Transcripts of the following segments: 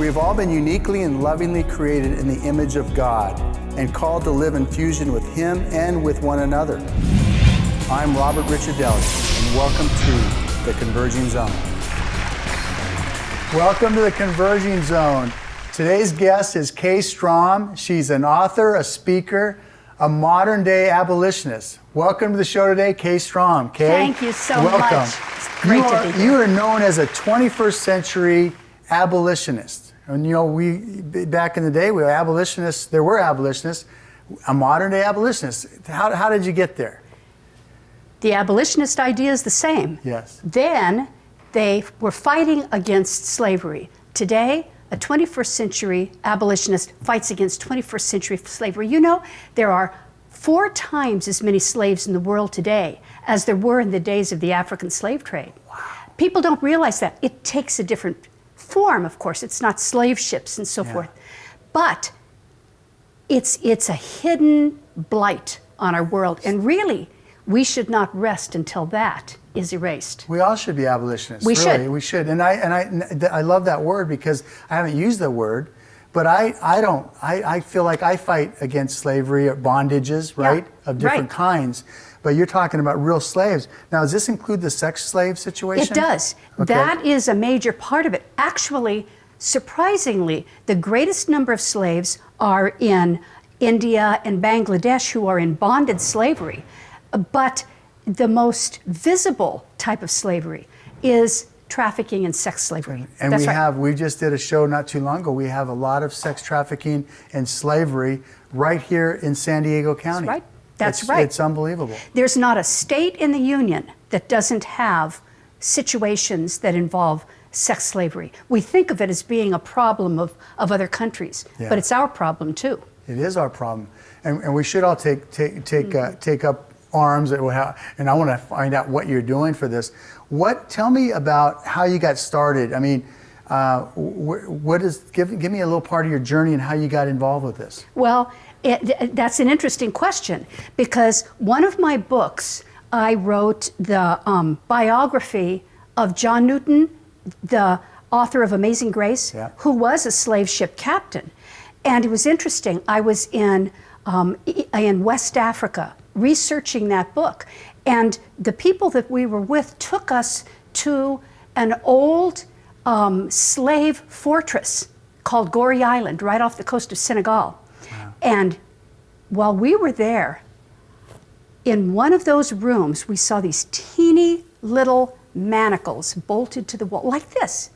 We have all been uniquely and lovingly created in the image of God and called to live in fusion with Him and with one another. I'm Robert Ricciardelli, and welcome to the Converging Zone. Welcome to the Converging Zone. Today's guest is Kay Strom. She's an author, a speaker, a modern-day abolitionist. Welcome to the show today, Kay Strom. Kay, thank you so much. It's great to be here. You are known as a 21st century abolitionist. And you know, back in the day, we were abolitionists. There were abolitionists. A modern-day abolitionist. How did you get there? The abolitionist idea is the same. Yes. Then they were fighting against slavery. Today, a 21st century abolitionist fights against 21st century slavery. You know, there are 4 times as many slaves in the world today as there were in the days of the African slave trade. Wow. People don't realize that. It takes a different form, of course. It's not slave ships and so forth. But it's a hidden blight on our world. And really, we should not rest until that is erased. We all should be abolitionists. We really. should. We should. And I love that word because I haven't used the word, but I feel like I fight against slavery or bondages, right? Of different kinds. But you're talking about real slaves. Now, does this include the sex slave situation? It does. Okay. That is a major part of it. Actually, surprisingly, the greatest number of slaves are in India and Bangladesh who are in bonded slavery. But the most visible type of slavery is trafficking and sex slavery. And we just did a show not too long ago. We have a lot of sex trafficking and slavery right here in San Diego County. That's right. That's right. It's unbelievable. There's not a state in the Union that doesn't have situations that involve sex slavery. We think of it as being a problem of other countries, but it's our problem too. It is our problem. And we should all take up arms, and I want to find out what you're doing for this. Tell me about how you got started. I mean, give me a little part of your journey and how you got involved with this. Well, that's an interesting question because one of my books, I wrote the biography of John Newton, the author of Amazing Grace, who was a slave ship captain. And it was interesting. I was in West Africa researching that book. And the people that we were with took us to an old slave fortress called Gorée Island, right off the coast of Senegal. Wow. And while we were there, in one of those rooms, we saw these teeny little manacles bolted to the wall, like this,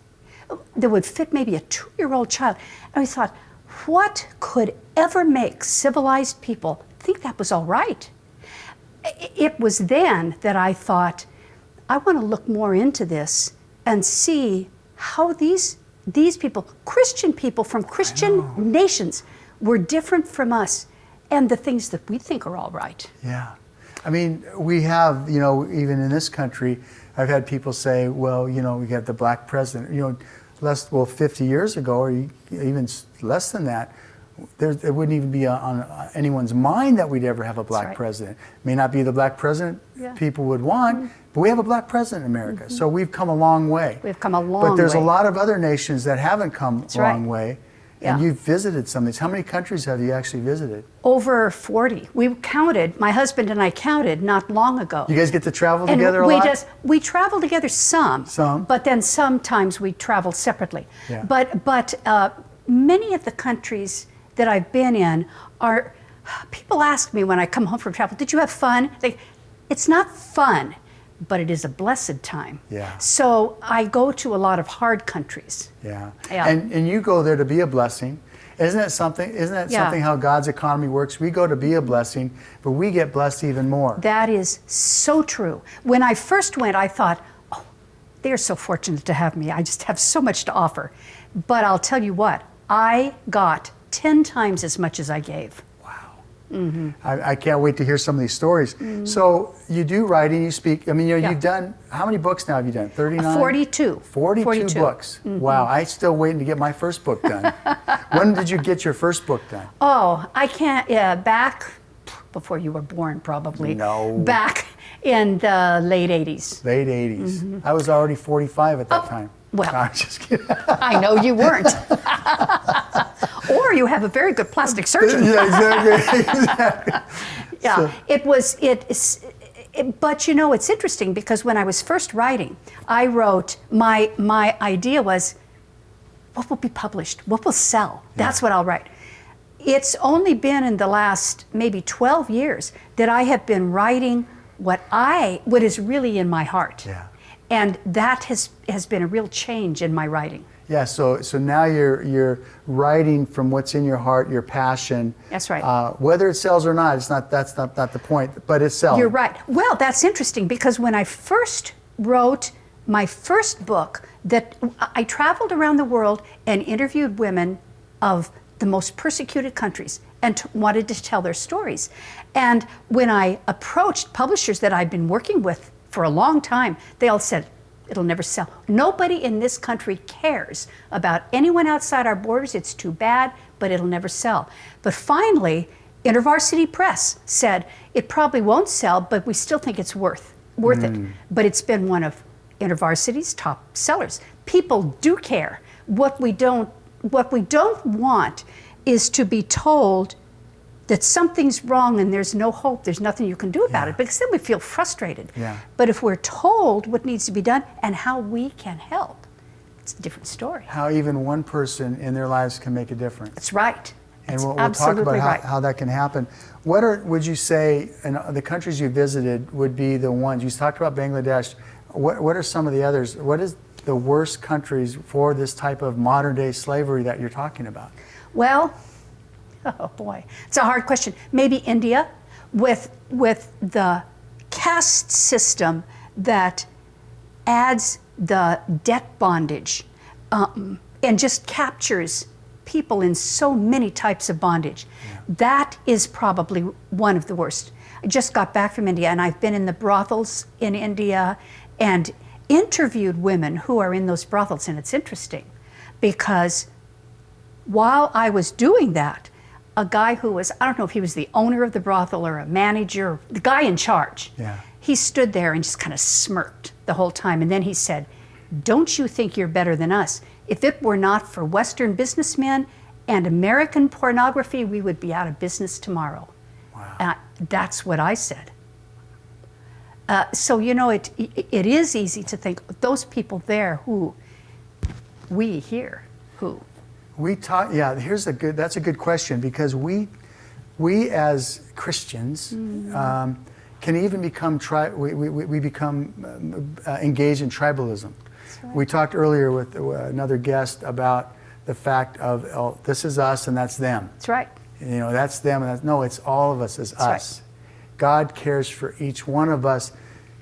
that would fit maybe a 2-year-old child. And we thought, what could ever make civilized people think that was all right? It was then that I thought, I want to look more into this and see how these people, Christian people from Christian nations, were different from us and the things that we think are all right. Yeah. I mean, we have, you know, even in this country, I've had people say, well, you know, we got the black president, you know, 50 years ago, or even less than that, it wouldn't even be on anyone's mind that we'd ever have a black president. It may not be the black president people would want, but we have a black president in America. So we've come a long way. We've come a long way. But there's a lot of other nations that haven't come a long way. Yeah. And you've visited some of these. How many countries have you actually visited? Over 40. We counted, my husband and I counted not long ago. You guys get to travel together a lot? We travel together some. But then sometimes we travel separately. Yeah. But many of the countries that I've been in are, people ask me when I come home from travel, did you have fun? It's not fun, but it is a blessed time. Yeah. So I go to a lot of hard countries. Yeah. And you go there to be a blessing. Isn't that something how God's economy works? We go to be a blessing, but we get blessed even more. That is so true. When I first went, I thought, oh, they're so fortunate to have me. I just have so much to offer. But I'll tell you what, I got 10 times as much as I gave. Wow. Mm-hmm. I can't wait to hear some of these stories. Mm-hmm. So you do writing, you speak. I mean, you've done, how many books now have you done? 39? 42. 42 books. Mm-hmm. Wow. I'm still waiting to get my first book done. When did you get your first book done? Oh, I can't, back before you were born, probably. No. Back in the late 80s. Late 80s. Mm-hmm. I was already 45 at that time. Well, I'm just kidding. I know you weren't. Or you have a very good plastic surgeon. Yeah, exactly. Yeah, So- but you know, it's interesting because when I was first writing, I wrote, my idea was, what will be published? What will sell? That's what I'll write. It's only been in the last maybe 12 years that I have been writing what is really in my heart. Yeah. And that has been a real change in my writing. Yeah, so now you're writing from what's in your heart, your passion. That's right. Whether it sells or not, that's not the point, but it's selling. You're right. Well, that's interesting because when I first wrote my first book, that I traveled around the world and interviewed women of the most persecuted countries and wanted to tell their stories. And when I approached publishers that I'd been working with for a long time, they all said, it'll never sell. Nobody in this country cares about anyone outside our borders. It's too bad, but it'll never sell. But finally, InterVarsity Press said, it probably won't sell, but we still think it's worth it. But it's been one of InterVarsity's top sellers. People do care. What we don't want is to be told that something's wrong and there's no hope, there's nothing you can do about it, because then we feel frustrated. Yeah. But if we're told what needs to be done and how we can help, it's a different story. How even one person in their lives can make a difference. That's right. And That's we'll talk absolutely about right. how that can happen. Would you say, in the countries you visited would be the ones, you talked about Bangladesh, what are some of the others? What is the worst countries for this type of modern day slavery that you're talking about? Well, oh boy, it's a hard question. Maybe India, with the caste system that adds the debt bondage and just captures people in so many types of bondage. That is probably one of the worst. I just got back from India and I've been in the brothels in India and interviewed women who are in those brothels, and it's interesting because while I was doing that, a guy who was, I don't know if he was the owner of the brothel or a manager, the guy in charge, he stood there and just kind of smirked the whole time. And then he said, don't you think you're better than us? If it were not for Western businessmen and American pornography, we would be out of business tomorrow. Wow. That's what I said. So, you know, it is easy to think those people there who we here, who. We taught, that's a good question, because we as Christians can even become we become engaged in tribalism. Right. We talked earlier with another guest about the fact of, oh, this is us and that's them. That's right. You know, that's them and no, it's all of us as us. Right. God cares for each one of us.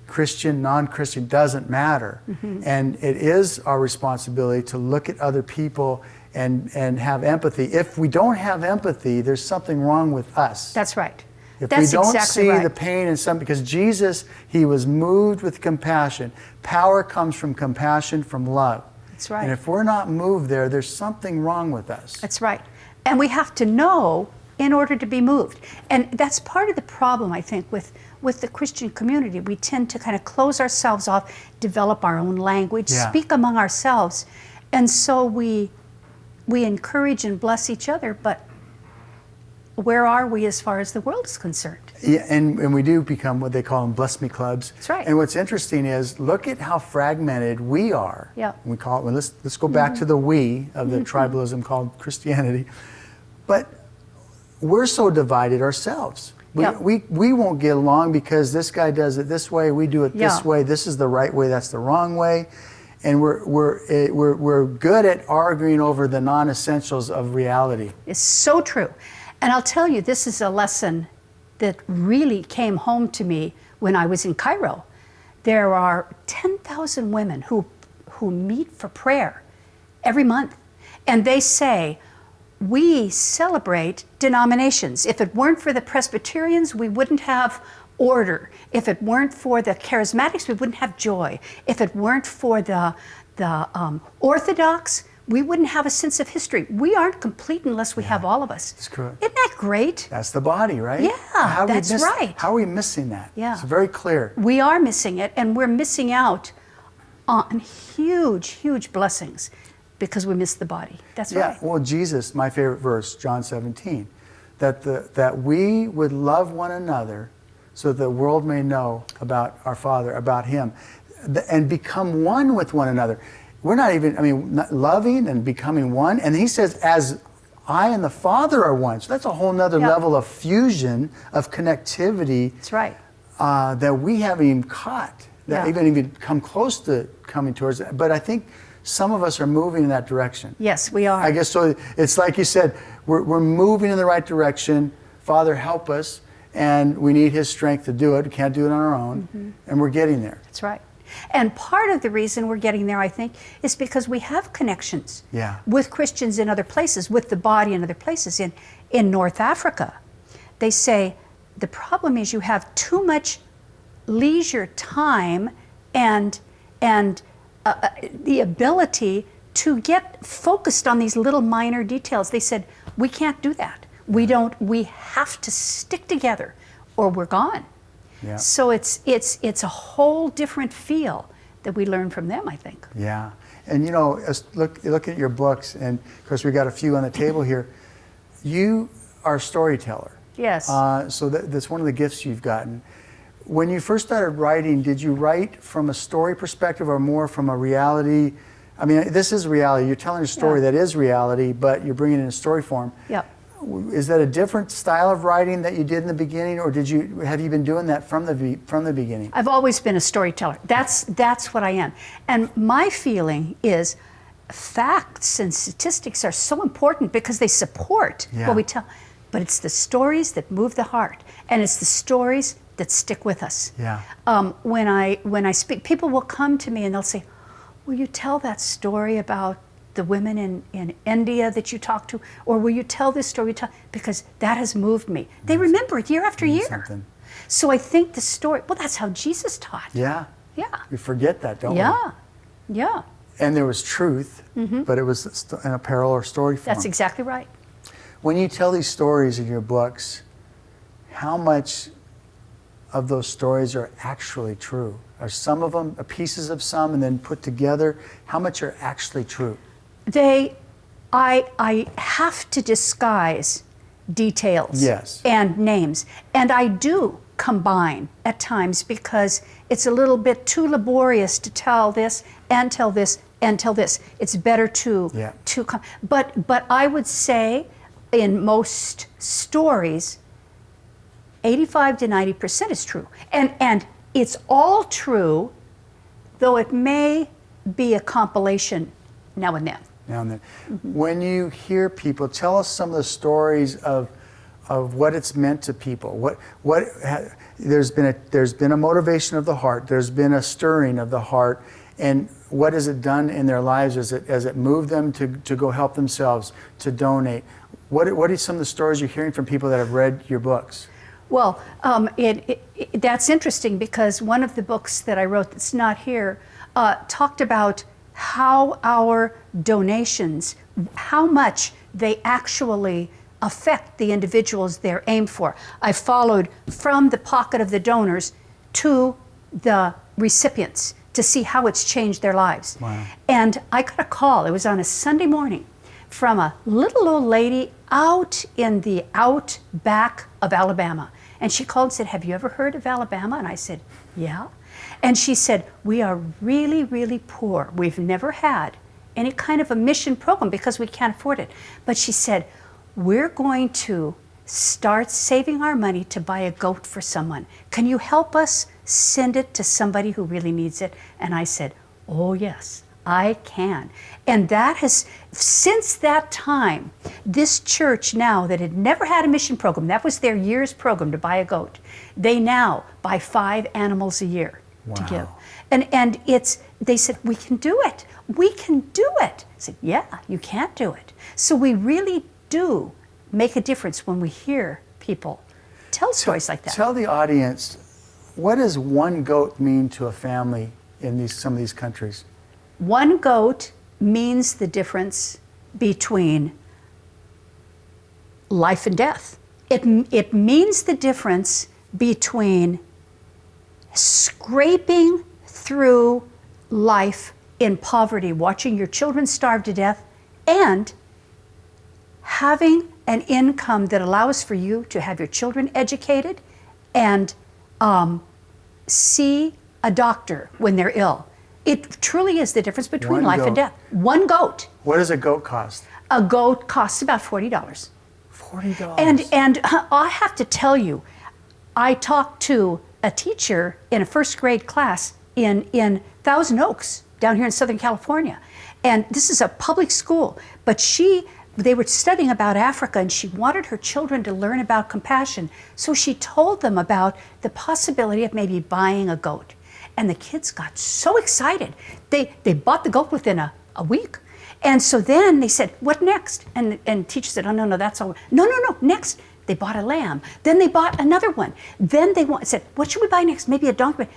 Christian, non-Christian, doesn't matter. And it is our responsibility to look at other people and have empathy. If we don't have empathy, there's something wrong with us. That's right. If That's we don't exactly see right. the pain in some, because Jesus, he was moved with compassion. Power comes from compassion, from love. That's right. And if we're not moved there, there's something wrong with us. That's right. And we have to know in order to be moved. And that's part of the problem, I think, with the Christian community. We tend to kind of close ourselves off, develop our own language, speak among ourselves. And so we encourage and bless each other, but where are we as far as the world is concerned? Yeah, and we do become what they call them bless me clubs. That's right. And what's interesting is, look at how fragmented we are. Yeah. We call it, well, let's go back to the we of the tribalism called Christianity. But we're so divided ourselves. We won't get along because this guy does it this way, we do it this way, this is the right way, that's the wrong way. And we're good at arguing over the non-essentials of reality. It's so true. And I'll tell you, this is a lesson that really came home to me when I was in Cairo. There are 10,000 women who meet for prayer every month. And they say, we celebrate denominations. If it weren't for the Presbyterians, we wouldn't have order. If it weren't for the Charismatics, we wouldn't have joy. If it weren't for the Orthodox, we wouldn't have a sense of history. We aren't complete unless we have all of us. That's correct. Isn't that great? That's the body, right? Yeah, that's right. How are we missing that? Yeah. It's very clear. We are missing it, and we're missing out on huge, huge blessings because we miss the body. That's Yeah, right. well, Jesus, my favorite verse, John 17, that we would love one another so that the world may know about our Father, about Him, and become one with one another. We're not even, loving and becoming one. And He says, as I and the Father are one. So that's a whole nother level of fusion, of connectivity. That's right. That we haven't even caught, that even come close to coming towards it. But I think some of us are moving in that direction. Yes, we are. I guess so. It's like you said, we're moving in the right direction. Father, help us, and we need His strength to do it. We can't do it on our own, and we're getting there. That's right. And part of the reason we're getting there, I think, is because we have connections with Christians in other places, with the body in other places. In North Africa, they say the problem is you have too much leisure time and the ability to get focused on these little minor details. They said, we can't do that. We have to stick together or we're gone. Yeah. So it's a whole different feel that we learn from them, I think. Yeah. And look at your books, and of course we got a few on the table here. You are a storyteller. Yes. So that's one of the gifts you've gotten. When you first started writing, did you write from a story perspective or more from a reality? I mean, this is reality. You're telling a story that is reality, but you're bringing it in a story form. Yep. Is that a different style of writing that you did in the beginning, or have you been doing that from the beginning? I've always been a storyteller. That's what I am. And my feeling is facts and statistics are so important because they support what we tell. But it's the stories that move the heart, and it's the stories that stick with us. Yeah. When I speak, people will come to me and they'll say, will you tell that story about the women in India that you talked to, or will you tell this story? Because that has moved me. They remember it year after year. Something. So I think the story, well, that's how Jesus taught. Yeah. Yeah. We forget that, don't we? Yeah. And there was truth, but it was in a parallel or story form. That's exactly right. When you tell these stories in your books, how much of those stories are actually true? Are some of them, pieces of some, and then put together? How much are actually true? I have to disguise details and names. And I do combine at times because it's a little bit too laborious to tell this and tell this and tell this. It's better but I would say in most stories, 85 to 90% is true. And it's all true, though it may be a compilation now and then. When you hear people, tell us some of the stories of what it's meant to people. There's been a motivation of the heart. There's been a stirring of the heart, and what has it done in their lives? As it moved them to go help themselves, to donate? What are some of the stories you're hearing from people that have read your books? Well, that's interesting because one of the books that I wrote that's not here talked about how our donations, how much they actually affect the individuals they're aimed for. I followed from the pocket of the donors to the recipients to see how it's changed their lives. Wow. And I got a call, it was on a Sunday morning, from a little old lady out in the outback of Alabama. And she called and said, have you ever heard of Alabama? And I said, yeah. And she said, we are really, really poor. We've never had any kind of a mission program because we can't afford it. But she said, we're going to start saving our money to buy a goat for someone. Can you help us send it to somebody who really needs it? And I said, oh yes, I can. And that has, since that time, this church now that had never had a mission program, that was their year's program to buy a goat, they now buy 5 animals a year to give. And they said, we can do it. We can do it. I said, yeah, you can't do it. So we really do make a difference when we hear people tell stories like that. Tell the audience, what does one goat mean to a family in some of these countries? One goat means the difference between life and death. It means the difference between scraping through life in poverty, watching your children starve to death, and having an income that allows for you to have your children educated and see a doctor when they're ill. It truly is the difference between life and death. One goat. What does a goat cost? A goat costs about $40. $40. And I have to tell you, I talked to a teacher in a first grade class in Thousand Oaks down here in Southern California. And this is a public school, but they were studying about Africa, and she wanted her children to learn about compassion. So she told them about the possibility of maybe buying a goat. And the kids got so excited. They bought the goat within a week. And so then they said, what next? And teacher said, oh, no, that's all. No, next. They bought a lamb. Then they bought another one. Then they said, what should we buy next? Maybe a donkey.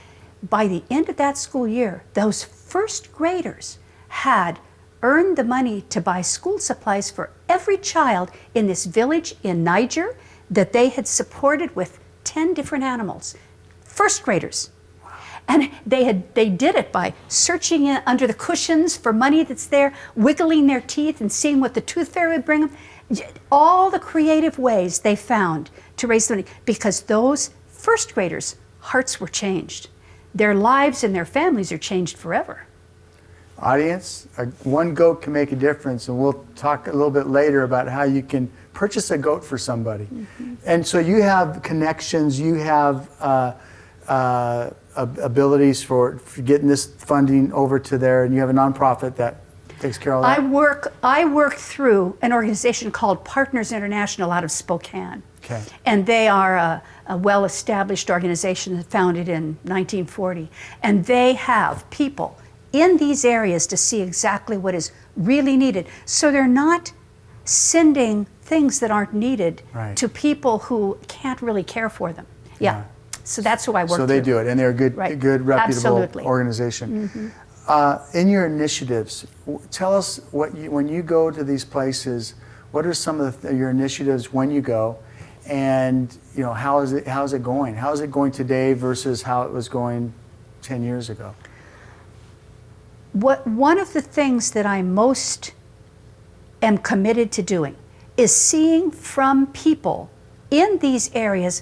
By the end of that school year, those first graders had earned the money to buy school supplies for every child in this village in Niger that they had supported with 10 different animals. First graders. And they did it by searching under the cushions for money that's there, wiggling their teeth and seeing what the tooth fairy would bring them. All the creative ways they found to raise the money, because those first graders' hearts were changed. Their lives and their families are changed forever. Audience, one goat can make a difference, and we'll talk a little bit later about how you can purchase a goat for somebody. Mm-hmm. And so you have connections, you have abilities for getting this funding over to there, and you have a nonprofit that takes care of that? I work through an organization called Partners International out of Spokane. Okay. And they are a well-established organization founded in 1940. And they have people in these areas to see exactly what is really needed. So they're not sending things that aren't needed to people who can't really care for them. Yeah. So that's who I work with. So they do it, and they're a good, good reputable Absolutely. Organization. Mm-hmm. In your initiatives, tell us when you go to these places, what are some of your initiatives when you go, and how is it going? How is it going today versus how it was going 10 years ago? One of the things that I most am committed to doing is seeing from people in these areas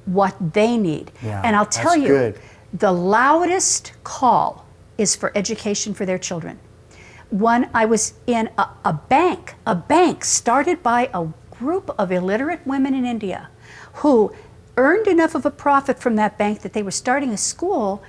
what they need. Yeah, and I'll tell you, good. The loudest call is for education for their children. I was in a bank started by a group of illiterate women in India who earned enough of a profit from that bank that they were starting a school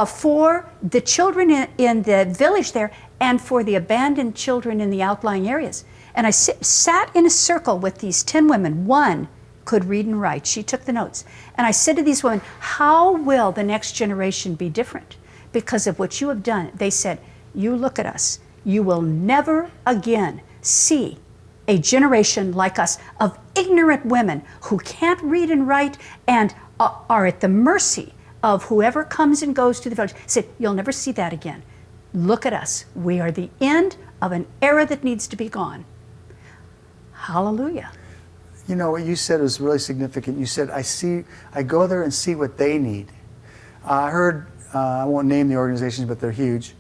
for the children in the village there and for the abandoned children in the outlying areas. And I sat in a circle with these 10 women. One could read and write. She took the notes. And I said to these women, how will the next generation be different because of what you have done? They said, you look at us. You will never again see a generation like us of ignorant women who can't read and write and are at the mercy of whoever comes and goes to the village. Said, you'll never see that again. Look at us. We are the end of an era that needs to be gone. Hallelujah. What you said was really significant. You said, I go there and see what they need. I heard, I won't name the organizations, but they're huge.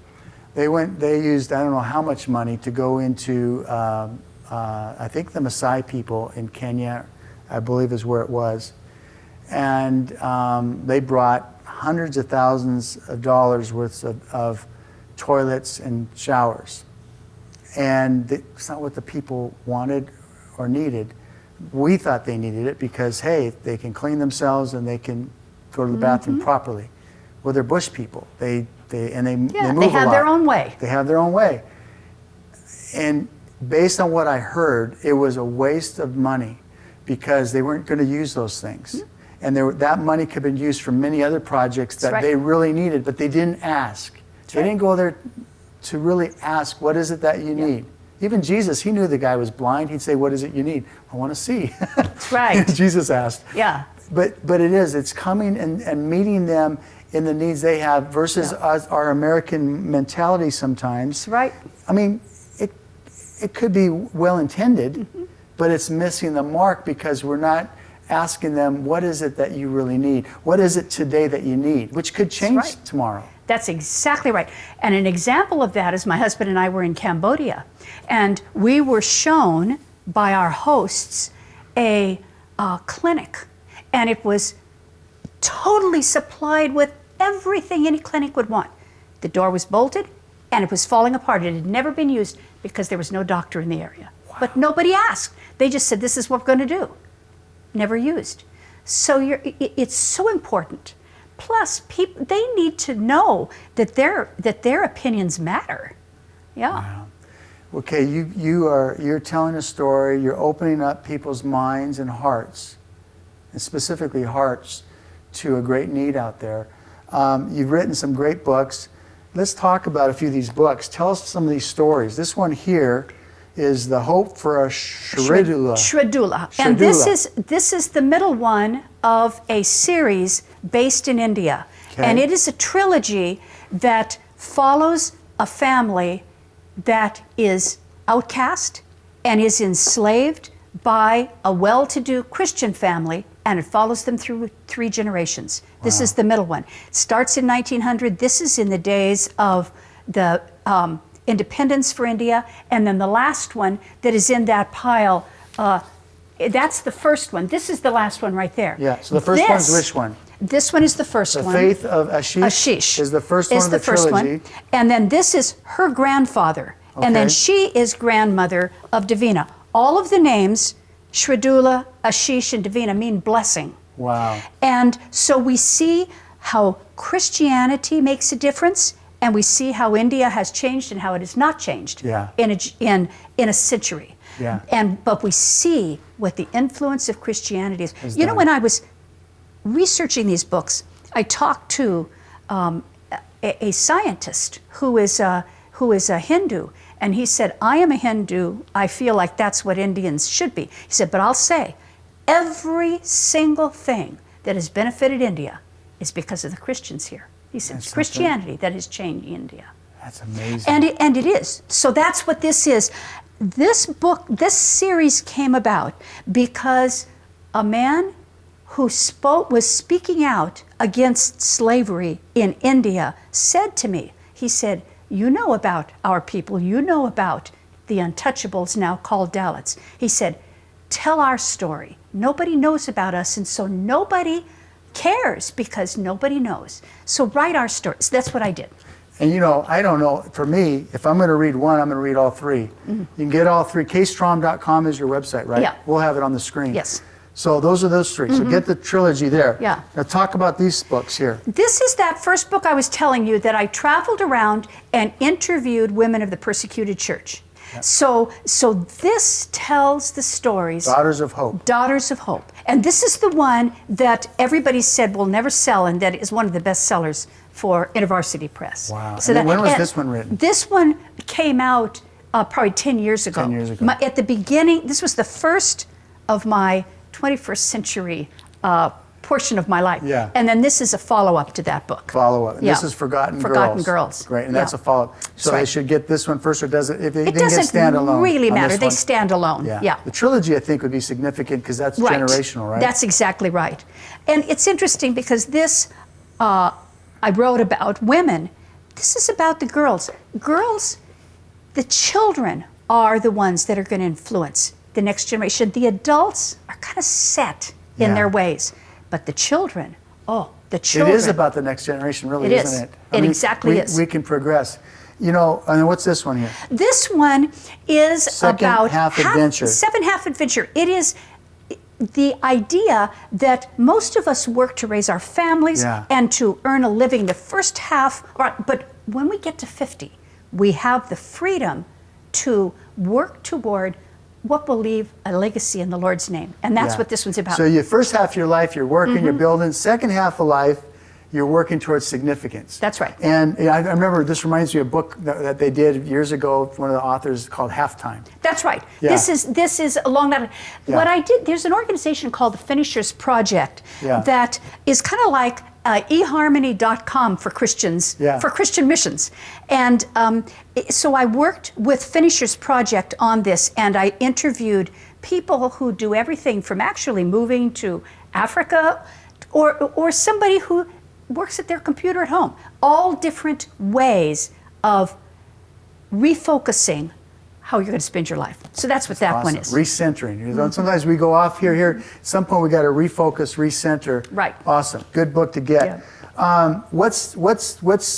They used, I don't know how much money to go into, I think the Maasai people in Kenya, I believe is where it was. And they brought hundreds of thousands of dollars worth of toilets and showers. And it's not what the people wanted or needed. We thought they needed it because, hey, they can clean themselves and they can go to the bathroom properly. Well, they're bush people. They move a lot. They have their own way. They have their own way. And based on what I heard, it was a waste of money because they weren't going to use those things. And that money could have been used for many other projects that they really needed, but they didn't ask. They didn't go there to really ask, what is it that you need? Even Jesus, he knew the guy was blind. He'd say, what is it you need? I want to see. That's right. Jesus asked. Yeah. But it's coming and meeting them in the needs they have versus our American mentality sometimes. That's right. I mean, it could be well intended, but it's missing the mark because we're not asking them, what is it that you really need? What is it today that you need? Which could change tomorrow. That's exactly right. And an example of that is my husband and I were in Cambodia, and we were shown by our hosts a clinic, and it was totally supplied with everything any clinic would want. The door was bolted, and it was falling apart. It had never been used because there was no doctor in the area. Wow. But nobody asked. They just said, this is what we're going to do. Never used. So it's so important. Plus, people, they need to know that their opinions matter. Yeah. Wow. Okay, you're telling a story. You're opening up people's minds and hearts, and specifically hearts, to a great need out there. You've written some great books. Let's talk about a few of these books. Tell us some of these stories. This one here is The Hope for a Shridula. Shridula. And this is the middle one of a series based in India. Okay. And it is a trilogy that follows a family that is outcast and is enslaved by a well-to-do Christian family, and it follows them through 3 generations. Wow. This is the middle one. It starts in 1900. This is in the days of the independence for India, and then the last one that is in that pile, that's the first one. This is the last one right there. Yeah, so the first one is which one? This one is the first one. The Faith of Ashish is the first one of the trilogy. And then this is her grandfather. Okay. And then she is grandmother of Davina. All of the names, Shridula, Ashish, and Davina, mean blessing. Wow. And so we see how Christianity makes a difference, and we see how India has changed and how it has not changed in a century. Yeah. But we see what the influence of Christianity is. You know, when I was researching these books, I talked to a scientist who is a Hindu, and he said, I am a Hindu, I feel like that's what Indians should be. He said, but I'll say, every single thing that has benefited India is because of the Christians here. He said, it's Christianity that has changed India. That's amazing. And it is. So that's what this is. This book, this series came about because a man who was speaking out against slavery in India said to me, he said, you know about our people, you know about the untouchables now called Dalits. He said, tell our story. Nobody knows about us, and so nobody cares because nobody knows. So write our stories. That's what I did. And you know, I don't know, for me, if I'm going to read one, I'm going to read all 3. Mm-hmm. You can get all 3. KayStrom.com is your website, right? Yeah. We'll have it on the screen. Yes. So those are those 3. Mm-hmm. So get the trilogy there. Yeah. Now talk about these books here. This is that first book I was telling you that I traveled around and interviewed women of the persecuted church. Yep. So this tells the stories. Daughters of Hope. Daughters of Hope. And this is the one that everybody said will never sell, and that is one of the best sellers for InterVarsity Press. Wow. So when was this one written? This one came out probably 10 years ago. 10 years ago. At the beginning, this was the first of my 21st century portion of my life. Yeah. And then this is a follow-up to that book. Follow-up. And Yeah. this is Forgotten Girls. Forgotten Girls. Great, and that's a follow-up. So right. they should get this one first, or does it? If they It didn't get doesn't standalone really on matter. this They one? stand alone. Yeah. The trilogy, I think, would be significant because that's Right. generational, right? That's exactly right. And it's interesting because this, I wrote about women. This is about the girls. Girls, the children are the ones that are going to influence the next generation. The adults are kind of set in their ways. But the children, the children. It is about the next generation, really, isn't it? It exactly is. We can progress. You know, and what's this one here? This one is about half adventure. Half adventure. It is the idea that most of us work to raise our families and to earn a living the first half, but when we get to 50, we have the freedom to work toward what will leave a legacy in the Lord's name. And that's what this one's about. So your first half of your life, you're working, you're building. Second half of life, you're working towards significance. That's right. And I remember, this reminds me of a book that they did years ago, one of the authors, called Halftime. That's right. Yeah. This is along that. Yeah. What I did, there's an organization called the Finishers Project that is kind of like eHarmony.com for Christians, for Christian missions. And so I worked with Finishers Project on this, and I interviewed people who do everything from actually moving to Africa, or somebody who works at their computer at home. All different ways of refocusing how you're going to spend your life. So that's what that one is. Recentering. Sometimes we go off here. At some point we got to refocus, recenter. Right. Awesome. Good book to get. Yeah. What's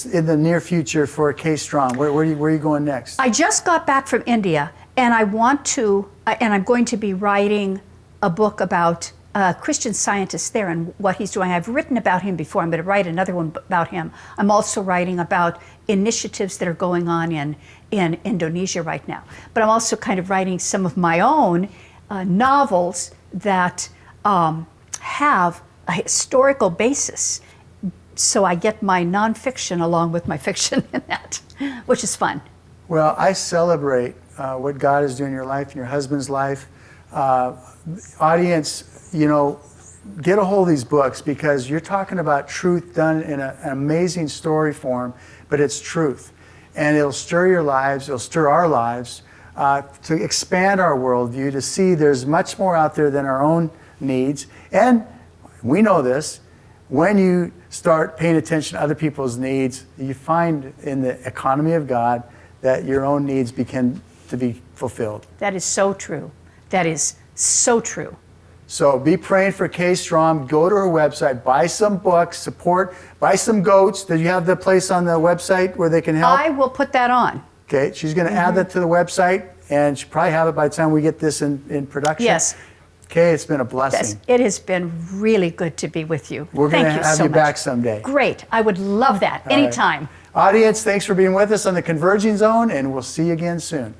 in the near future for Kay Strom? Where are you going next? I just got back from India, and I'm going to be writing a book about a Christian scientist there and what he's doing. I've written about him before. I'm going to write another one about him. I'm also writing about initiatives that are going on in Indonesia right now. But I'm also kind of writing some of my own novels that have a historical basis. So I get my nonfiction along with my fiction in that, which is fun. Well, I celebrate what God is doing in your life, in your husband's life. Audience, get a hold of these books because you're talking about truth done in an amazing story form, but it's truth. And it'll stir your lives, it'll stir our lives to expand our worldview, to see there's much more out there than our own needs. And we know this, when you start paying attention to other people's needs, you find in the economy of God that your own needs begin to be fulfilled. That is so true. That is so true. So be praying for Kay Strom. Go to her website, buy some books, support, buy some goats. Do you have the place on the website where they can help? I will put that on. Okay, she's going to add that to the website, and she'll probably have it by the time we get this in production. Yes. Kay, it's been a blessing. It has been really good to be with you. We're going to have you much. back someday. Great. I would love that. All Anytime. right. Audience, thanks for being with us on the Converging Zone, and we'll see you again soon.